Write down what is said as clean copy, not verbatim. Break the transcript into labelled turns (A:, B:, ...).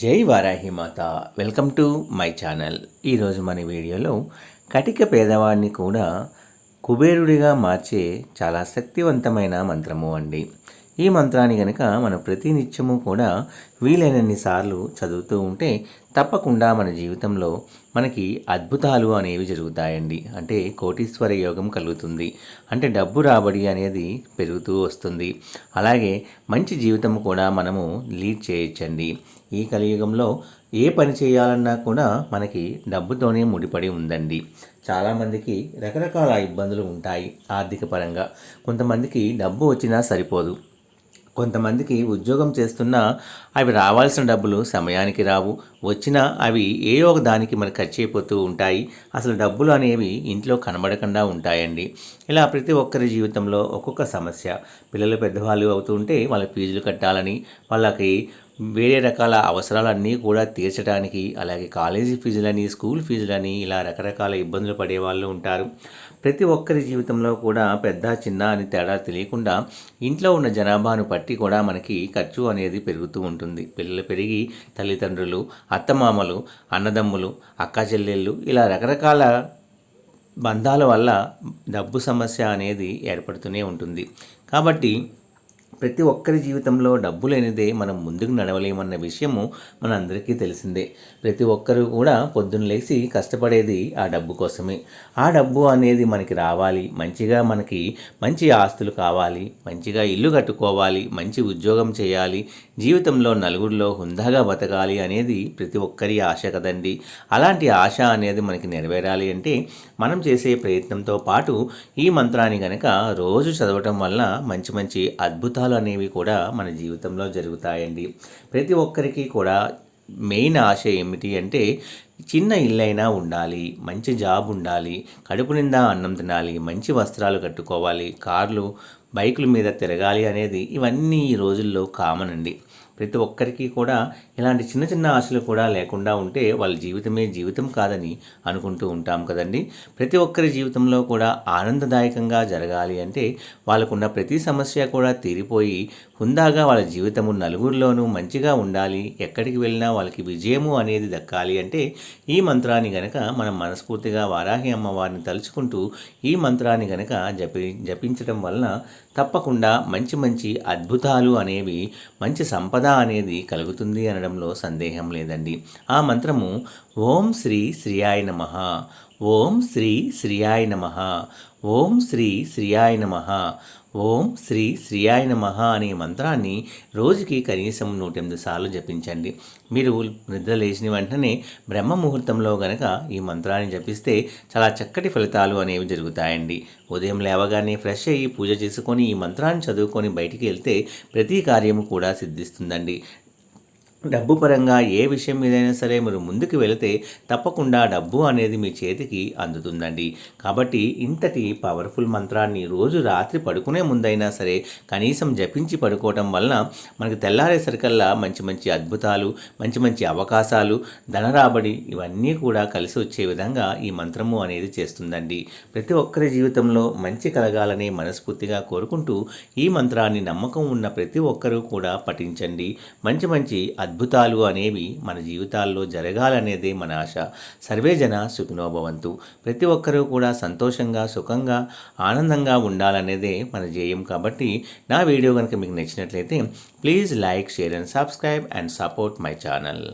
A: జై Varahi Mata. Welcome to my channel. ఈరోజు మన వీడియోలో కటిక పేదవాడిని కూడా కుబేరుడిగా మార్చే చాలా శక్తివంతమైన మంత్రము అండి. ఈ మంత్రాన్ని కనుక మనం ప్రతి నిత్యము కూడా వీలైనన్ని సార్లు చదువుతూ ఉంటే తప్పకుండా మన జీవితంలో మనకి అద్భుతాలు అనేవి జరుగుతాయండి. అంటే కోటీశ్వర యోగం కలుగుతుంది. అంటే డబ్బు రాబడి అనేది పెరుగుతూ వస్తుంది. అలాగే మంచి జీవితం కూడా మనము లీడ్ చేయొచ్చండి. ఈ కలియుగంలో ఏ పని చేయాలన్నా కూడా మనకి డబ్బుతోనే ముడిపడి ఉందండి. చాలామందికి రకరకాల ఇబ్బందులు ఉంటాయి ఆర్థిక పరంగా. కొంతమందికి డబ్బు వచ్చినా సరిపోదు. కొంతమందికి ఉద్యోగం చేస్తున్నా అవి రావాల్సిన డబ్బులు సమయానికి రావు. వచ్చినా అవి ఏ ఒక దానికి మనకు ఖర్చు అయిపోతూ ఉంటాయి. అసలు డబ్బులు అనేవి ఇంట్లో కనబడకుండా ఉంటాయండి. ఇలా ప్రతి ఒక్కరి జీవితంలో ఒక్కొక్క సమస్య. పిల్లలు పెద్దవాళ్ళు అవుతూ ఉంటే వాళ్ళ ఫీజులు కట్టాలని, వాళ్ళకి వేరే రకాల అవసరాలన్నీ కూడా తీర్చడానికి, అలాగే కాలేజీ ఫీజులని, స్కూల్ ఫీజులని ఇలా రకరకాల ఇబ్బందులు పడే వాళ్ళు ఉంటారు. ప్రతి ఒక్కరి జీవితంలో కూడా పెద్ద చిన్న అని తేడా తెలియకుండా ఇంట్లో ఉన్న జనాభాను బట్టి కూడా మనకి ఖర్చు అనేది పెరుగుతూ ఉంటుంది. పిల్లలు పెరిగి తల్లిదండ్రులు, అత్తమామలు, అన్నదమ్ములు, అక్క చెల్లెళ్ళు ఇలా రకరకాల బంధాల వల్ల డబ్బు సమస్య అనేది ఏర్పడుతూనే ఉంటుంది. కాబట్టి ప్రతి ఒక్కరి జీవితంలో డబ్బు లేనిదే మనం ముందుకు నడవలేమన్న విషయము మనందరికీ తెలిసిందే. ప్రతి ఒక్కరూ కూడా పొద్దున్న లేచి కష్టపడేది ఆ డబ్బు కోసమే. ఆ డబ్బు అనేది మనకి రావాలి, మంచిగా మనకి మంచి ఆస్తులు కావాలి, మంచిగా ఇల్లు కట్టుకోవాలి, మంచి ఉద్యోగం చేయాలి, జీవితంలో నలుగురిలో హుందాగా బతకాలి అనేది ప్రతి ఒక్కరి ఆశ కదండి. అలాంటి ఆశ అనేది మనకి నెరవేరాలి అంటే మనం చేసే ప్రయత్నంతో పాటు ఈ మంత్రాన్ని కనుక రోజు చదవటం వల్ల మంచి మంచి అద్భుతాలు అనేవి కూడా మన జీవితంలో జరుగుతాయండి. ప్రతి ఒక్కరికి కూడా మెయిన్ ఆశ ఏమిటి అంటే చిన్న ఇల్లైనా ఉండాలి, మంచి జాబ్ ఉండాలి, కడుపు నిండా అన్నం తినాలి, మంచి వస్త్రాలు కట్టుకోవాలి, కార్లు బైకుల మీద తిరగాలి అనేది ఇవన్నీ ఈ రోజుల్లో కామన్ అండి. ప్రతి ఒక్కరికి కూడా ఇలాంటి చిన్న చిన్న ఆశలు కూడా లేకుండా ఉంటే వాళ్ళ జీవితమే జీవితం కాదని అనుకుంటూ ఉంటాం కదండి. ప్రతి ఒక్కరి జీవితంలో కూడా ఆనందదాయకంగా జరగాలి అంటే వాళ్ళకున్న ప్రతి సమస్య కూడా తీరిపోయి హుందాగా వాళ్ళ జీవితము నలుగురిలోనూ మంచిగా ఉండాలి, ఎక్కడికి వెళ్ళినా వాళ్ళకి విజయము అనేది దక్కాలి అంటే ఈ మంత్రాన్ని గనక మనం మనస్ఫూర్తిగా వారాహి అమ్మవారిని తలుచుకుంటూ ఈ మంత్రాన్ని గనక జపించడం వలన తప్పకుండా మంచి మంచి అద్భుతాలు అనేవి, మంచి సంపద అనేది కలుగుతుంది అనడంలో సందేహం లేదండి. ఆ మంత్రము ఓం శ్రీ శ్రీయాయ నమః, ఓం శ్రీ శ్రీయాయ నమః, ఓం శ్రీ శ్రీయాయ నమః, ఓం శ్రీ శ్రీయాయ నమః అనే మంత్రాన్ని రోజుకి కనీసం 108 సార్లు జపించండి. మీరు నిద్ర లేచిన వెంటనే బ్రహ్మ ముహూర్తంలో గనక ఈ మంత్రాన్ని జపిస్తే చాలా చక్కటి ఫలితాలు అనేవి జరుగుతాయండి. ఉదయం లేవగానే ఫ్రెష్ అయ్యి పూజ చేసుకొని ఈ మంత్రాన్ని చదువుకొని బయటికి వెళ్తే ప్రతి కార్యము కూడా సిద్ధిస్తుందండి. డబ్బు పరంగా ఏ విషయం మీదైనా సరే మీరు ముందుకు వెళితే తప్పకుండా డబ్బు అనేది మీ చేతికి అందుతుందండి. కాబట్టి ఇంతటి పవర్ఫుల్ మంత్రాన్ని రోజు రాత్రి పడుకునే ముందైనా సరే కనీసం జపించి పడుకోవటం వలన మనకి తెల్లారేసరికల్లా మంచి మంచి అద్భుతాలు, మంచి మంచి అవకాశాలు, ధన రాబడి ఇవన్నీ కూడా కలిసి వచ్చే విధంగా ఈ మంత్రము అనేది చేస్తుందండి. ప్రతి ఒక్కరి జీవితంలో మంచి కలగాలని మనస్ఫూర్తిగా కోరుకుంటూ ఈ మంత్రాన్ని నమ్మకం ఉన్న ప్రతి ఒక్కరూ కూడా పఠించండి. మంచి మంచి అద్భుతాలు అనేవి మన జీవితాల్లో జరగాలనేదే మన ఆశ. సర్వే జన సుఖినో భవంతు. ప్రతి ఒక్కరూ కూడా సంతోషంగా, సుఖంగా, ఆనందంగా ఉండాలనేదే మన ధ్యేయం. కాబట్టి నా వీడియో కనుక మీకు నచ్చినట్లయితే please like, share and subscribe and support my channel.